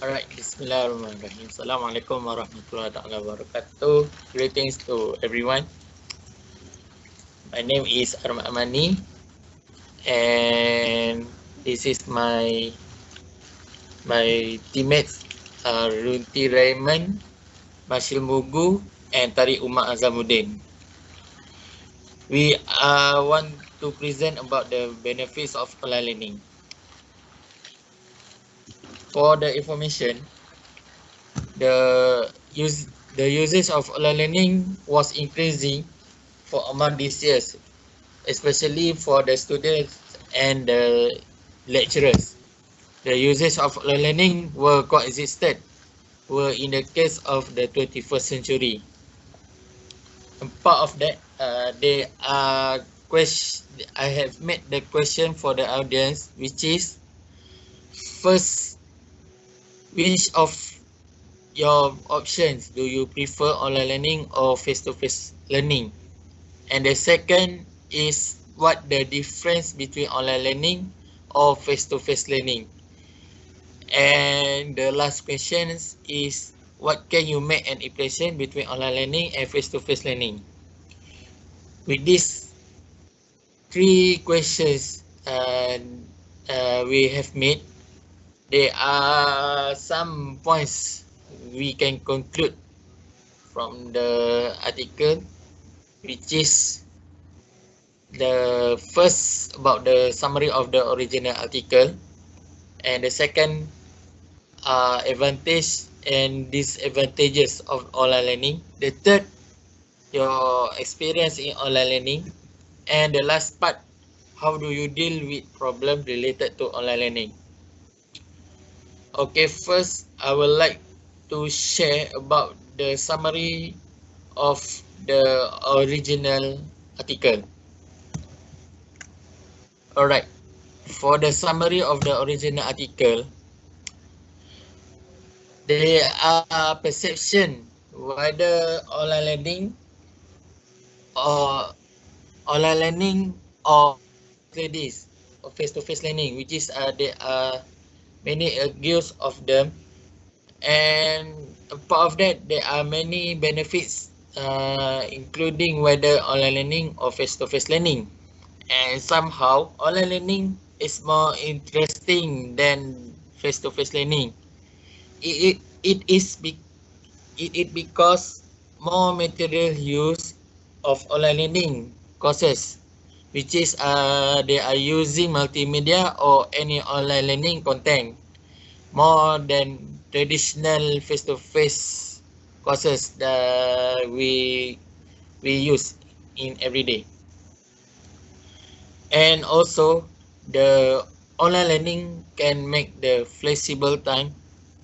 Alright, Bismillahirrahmanirrahim. Assalamualaikum warahmatullahi wabarakatuh. Greetings to everyone. My name is Armad Amani, and this is my teammates Runti Raymond, Bashir Mugu, and Tariq Umar Azamuddin. We want to present about the benefits of online learning. For the information, the usage of online learning was increasing for among these years, especially for the students and the lecturers. The usage of online learning were coexisted were in the case of the 21st century. And part of that, they are I have made the question for the audience, which is first, which of your options do you prefer online learning or face-to-face learning? And the second is what the difference between online learning or face-to-face learning. And the last question is what can you make an impression between online learning and face-to-face learning? With these three questions we have made, there are some points we can conclude from the article, which is the first about the summary of the original article, and the second advantage and disadvantages of online learning, the third your experience in online learning, and the last part, how do you deal with problems related to online learning. Okay, first I would like to share about the summary of the original article. Alright, for the summary of the original article, there are perception whether online learning or studies or face-to-face learning, which is there are many use of them, and part of that there are many benefits, including whether online learning or face-to-face learning. And somehow online learning is more interesting than face-to-face learning. It is because more material use of online learning courses, which is they are using multimedia or any online learning content more than traditional face-to-face courses that we use in everyday. And also the online learning can make the flexible time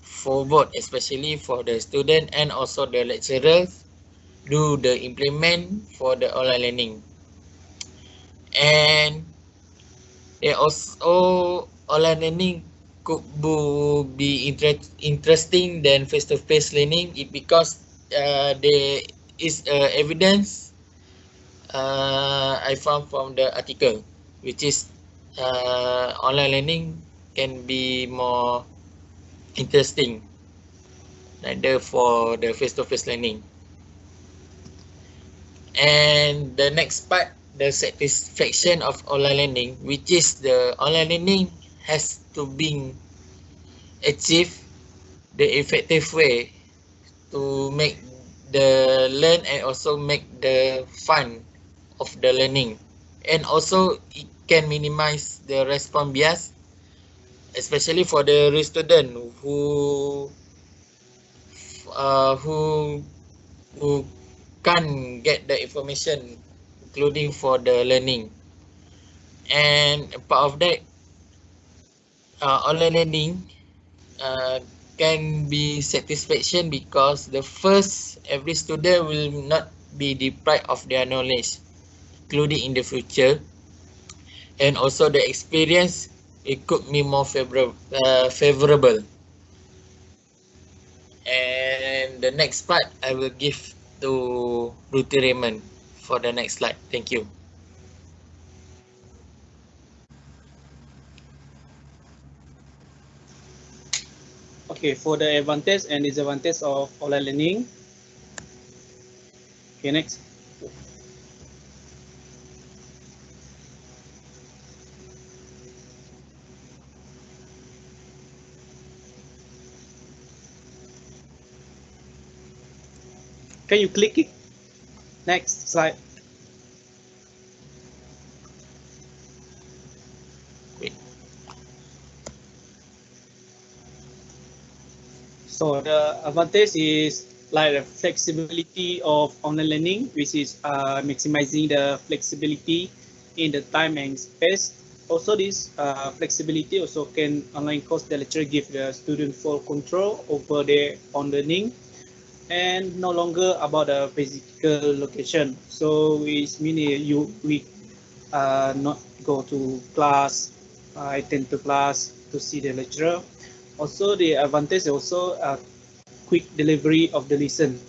for both, especially for the student and also the lecturers, do the implement for the online learning. And they also online learning could be interesting than face-to-face learning because there is evidence I found from the article, which is online learning can be more interesting than for the face-to-face learning. And the next part, the satisfaction of online learning, which is the online learning has to be achieve the effective way to make the learn and also make the fun of the learning, and also it can minimize the response bias, especially for the student who can't get the information, including for the learning. And part of that, online learning can be satisfaction because the first, every student will not be deprived of their knowledge, including in the future, and also the experience it could be more favorable. And the next part I will give to Ruti Raymond for the next slide. Thank you. Okay, for the advantage and disadvantage of online learning. Okay, next. Can you click it? Next slide. Wait. So the advantage is like the flexibility of online learning, which is maximizing the flexibility in the time and space. Also, this flexibility also can online course the lecturer give the student full control over their own learning and no longer about the physical location. So which means we not go to class, attend to class to see the lecturer. Also, the advantage also quick delivery of the lesson.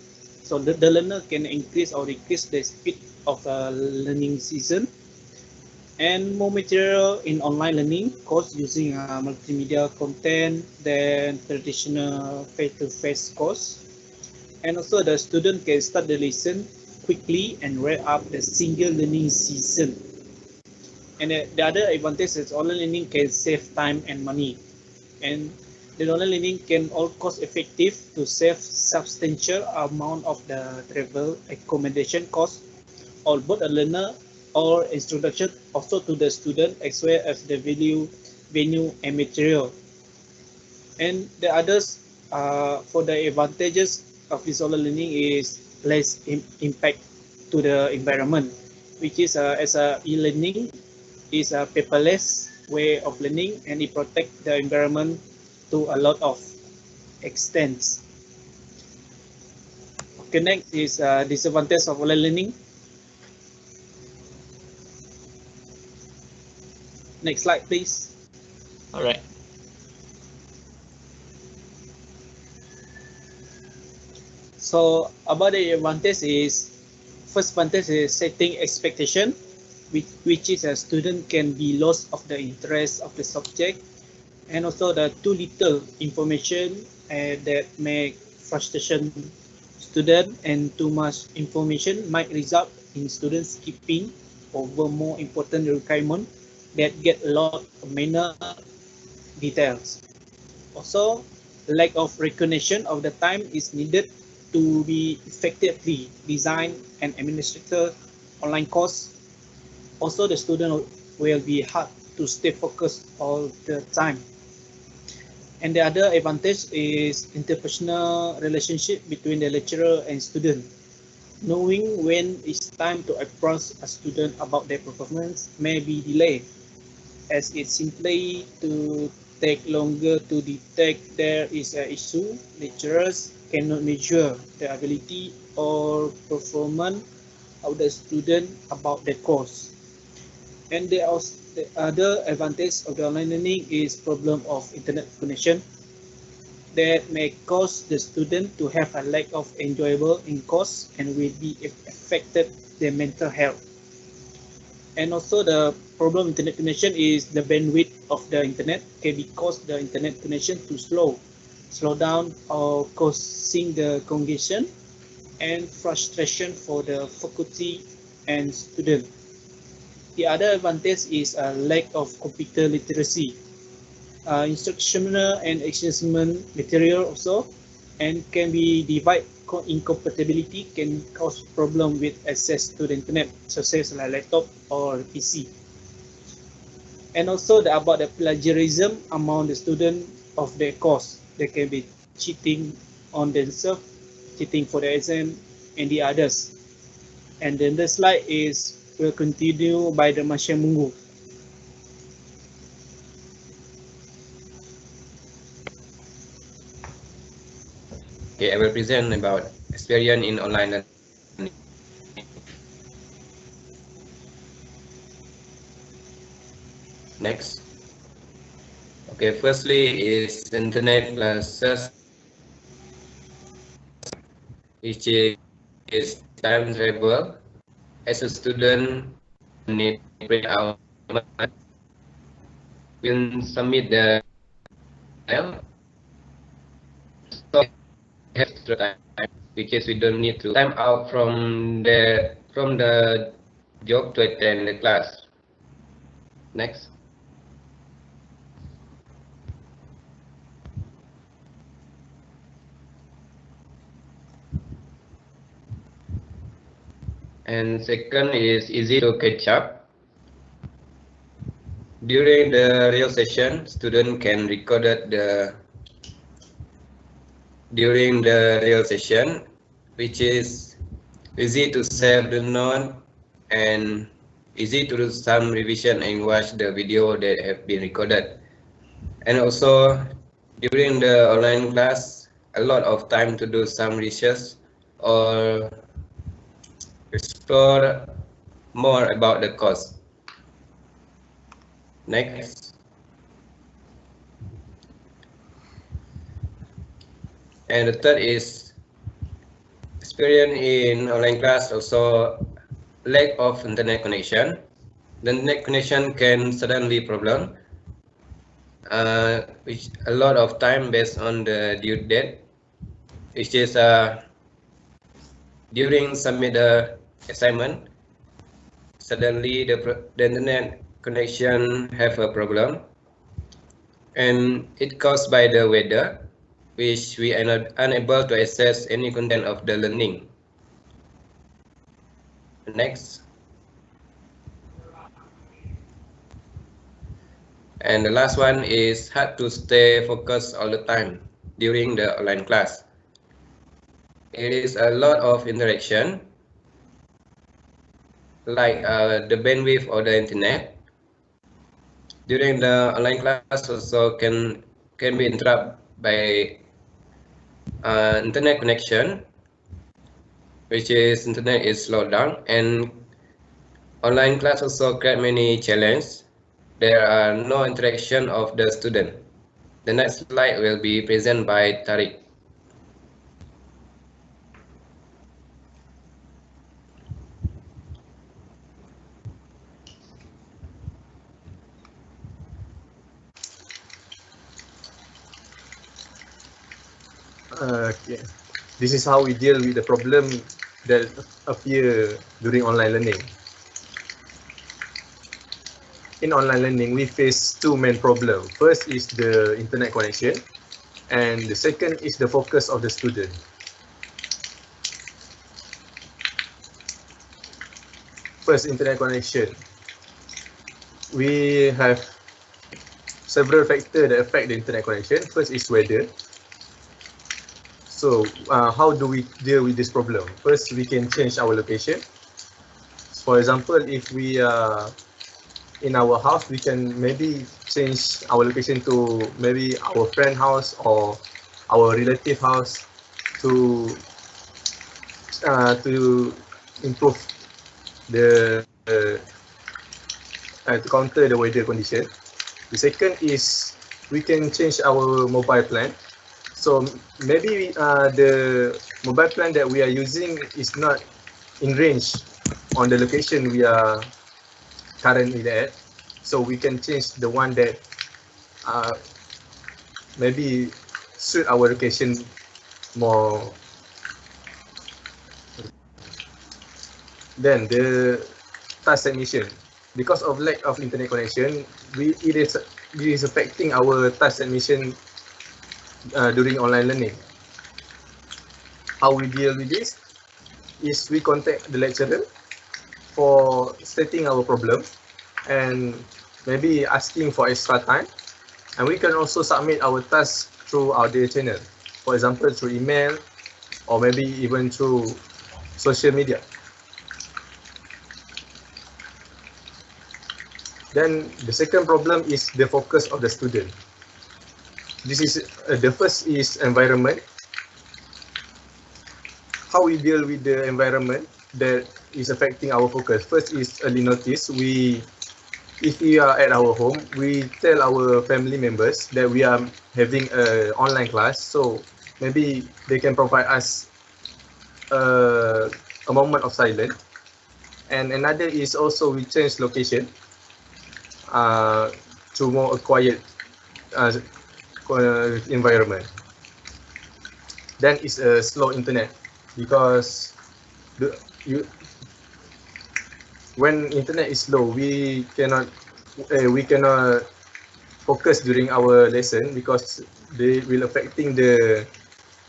So the learner can increase or decrease the speed of the learning season, and more material in online learning course using multimedia content than traditional face-to-face course. And also the student can start the lesson quickly and wrap up the single learning season. And the other advantage is online learning can save time and money. And the online learning can all cost effective to save substantial amount of the travel accommodation cost or both a learner or introduction also to the student as well as the venue and material. And the others for the advantages of this online learning is less impact to the environment, which is as a e-learning is a paperless way of learning and it protect the environment to a lot of extents. Okay, next is disadvantage of online learning. Next slide, please. All right. So about the advantage is, first advantage is setting expectation, which is a student can be lost of the interest of the subject, and also the too little information that make frustration student, and too much information might result in students skipping over more important requirement that get a lot of minor details. Also, lack of recognition of the time is needed to be effectively designed and administered online course. Also, the student will be hard to stay focused all the time. And the other advantage is interpersonal relationship between the lecturer and student. Knowing when it's time to approach a student about their performance may be delayed, as it simply to take longer to detect there is an issue. Lecturers cannot measure the ability or performance of the student about the course. And the other advantage of the online learning is problem of internet connection that may cause the student to have a lack of enjoyable in course and will be affected their mental health. And also the problem internet connection is the bandwidth of the internet can be cause the internet connection to slow down or causing the congestion and frustration for the faculty and student. The other advantage is a lack of computer literacy. Instructional and assessment material also, and can be device incompatibility can cause problem with access to the internet, such as like laptop or PC. And also about the plagiarism among the student of the course. They can be cheating on themselves, cheating for the exam and the others. And then the slide is will continue by the Masya Munggu. Okay, I will present about experience in online learning. Next. Okay, firstly is internet classes, which is time travel. As a student, need to print out, will submit the file extra time because we don't need to time out from the job to attend the class. Next. And second is easy to catch up. During the real session, student can record during the real session, which is easy to save the note and easy to do some revision and watch the video that have been recorded. And also during the online class, a lot of time to do some research or explore more about the course. Next. And the third is experience in online class, also lack of internet connection. The internet connection can suddenly problem, which a lot of time based on the due date, which is during submit the assignment, suddenly the internet connection have a problem, and it caused by the weather, which we are not unable to access any content of the learning. Next. And the last one is hard to stay focused all the time during the online class. It is a lot of interaction, like the bandwidth of the internet. During the online class also can be interrupted by internet connection, which is internet is slowed down, and online class also create many challenges. There are no interaction of the student. The next slide will be presented by Tariq. Okay. This is how we deal with the problem that appear during online learning. In online learning, we face two main problems. First is the internet connection, and the second is the focus of the student. First, internet connection. We have several factors that affect the internet connection. First is weather. So how do we deal with this problem? First, we can change our location. For example, if we are in our house, we can maybe change our location to maybe our friend house or our relative house to improve the to counter the weather condition. The second is we can change our mobile plan. So maybe the mobile plan that we are using is not in range on the location we are currently at. So we can change the one that maybe suit our location more. Then the task submission. Because of lack of internet connection, it is affecting our task submission during online learning. How we deal with this is we contact the lecturer for stating our problem and maybe asking for extra time, and we can also submit our tasks through our channel, for example through email or maybe even through social media. Then the second problem is the focus of the student. This is the first is environment. How we deal with the environment that is affecting our focus. First is early notice. If we are at our home, we tell our family members that we are having an online class. So maybe they can provide us a moment of silence. And another is also we change location to more quiet environment. then it's a slow internet, because when internet is slow, we cannot focus during our lesson, because they will affecting the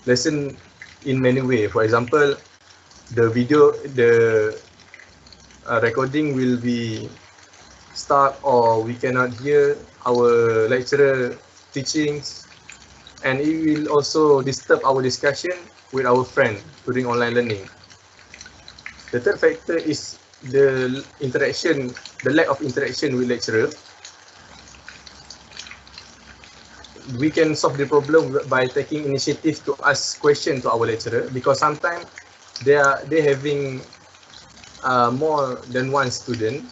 lesson in many way. For example, the recording will be stuck, or we cannot hear our lecturer teachings, and it will also disturb our discussion with our friend during online learning. The third factor is the lack of interaction with lecturer. We can solve the problem by taking initiative to ask questions to our lecturer, because sometimes they having more than one student,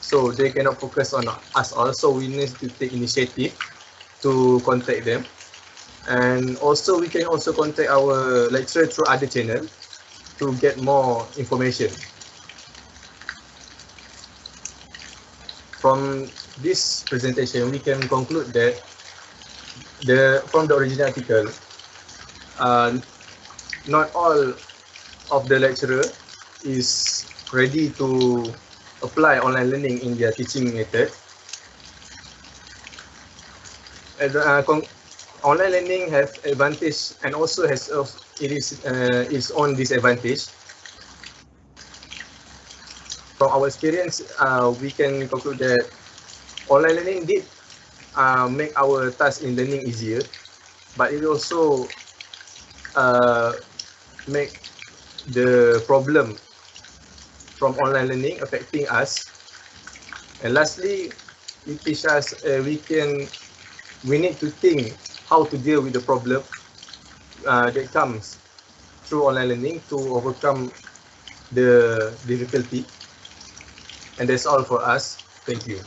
so they cannot focus on us all. So we need to take initiative to contact them, and also we can also contact our lecturer through other channel to get more information. From this presentation, we can conclude that from the original article, not all of the lecturer is ready to apply online learning in their teaching method. And, online learning has advantage and also has its own disadvantage. From our experience, we can conclude that online learning did make our task in learning easier, but it also make the problem from online learning affecting us. And lastly, it teaches us we need to think how to deal with the problem that comes through online learning to overcome the difficulty. And that's all for us. Thank you.